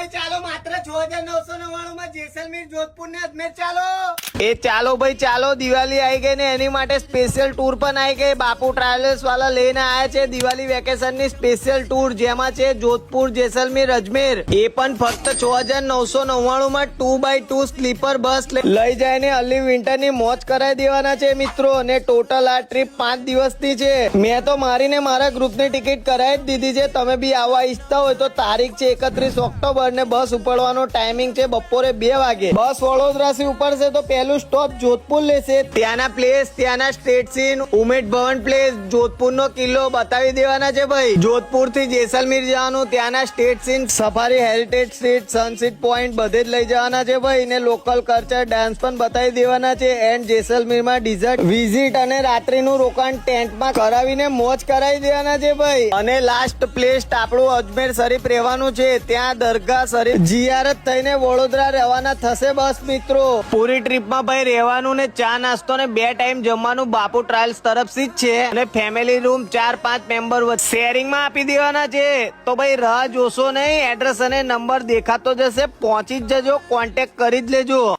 ભાઈ ચાલો માત્ર 6,999 માં જેસલમેર જોધપુર ને અજમેર ચાલો। એ ચાલો ભાઈ ચાલો, દિવાળી આવી ગઈ ને એની માટે સ્પેશિયલ ટૂર પણ આવી ગઈ। બાપુ ટ્રાવેલર્સ વાળા લઈને આયા છે દિવાળી વેકેશન ની સ્પેશિયલ ટૂર, જેમાં છે જોધપુર, જેસલમેર, અજમેર। એ પણ ફક્ત 6,999 માં 2x2 સ્લીપર બસ લઈ જઈને અર્લી વિન્ટર ની મોજ કરાવી દેવાના છે મિત્રો। અને ટોટલ આ ટ્રીપ 5 દિવસની છે। મેં તો મારીને મારા ગ્રુપની ટિકિટ કરાવી જ દીધી છે। તમે બી આવવા ઈચ્છતા હોય તો તારીખ છે 31 ઓક્ટોબર ને બસ ઉપડવાનો ટાઈમિંગ છે બપોરે 2 વાગે। બસ વડોદરા થી ઉપડશે તો પહેલું સ્ટોપ જોધપુર લેશે। ત્યાંના પ્લેસ, ત્યાંના સ્ટેટ સીન, ઉમેદ ભવન પ્લેસ, જોધપુર નો કિલ્લો બતાવી દેવાના છે ભાઈ। જોધપુર થી જેસલમેર જવાનું, ત્યાંના state scene, safari, heritage street, sunset point બધે જ લઈ જવાના છે ભાઈ। ને લોકલ કલ્ચર ડાન્સ પણ બતાવી દેવાના છે। એન્ડ જેસલમેર માં ડિઝર્ટ વિઝિટ અને રાત્રિનું રોકાણ ટેન્ટમાં કરાવીને મોજ કરાવી દેવાના છે ભાઈ। અને લાસ્ટ પ્લેસ આપણું અજમેર શરીફ રહેવાનું છે। ત્યાં દરગાહ શરીફ જિયારત થઈને વડોદરા રવાના થશે બસ મિત્રો। પૂરી ટ્રીપમાં ભાઈ રહેવાનું ને ચા નાસ્તો ને 2 ટાઈમ જમવાનું બાપુ ટ્રાવેલ્સ તરફથી જ છે। અને ફેમિલી રૂમ 4-5 મેમ્બર શેરિંગમાં આપી દેવાના છે। તો ભાઈ રાહ જોશો નહીં, એડ્રેસ અને નંબર દેખાતો જશે, પહોંચી જ જજો, કોન્ટેક્ટ કરી જ લેજો।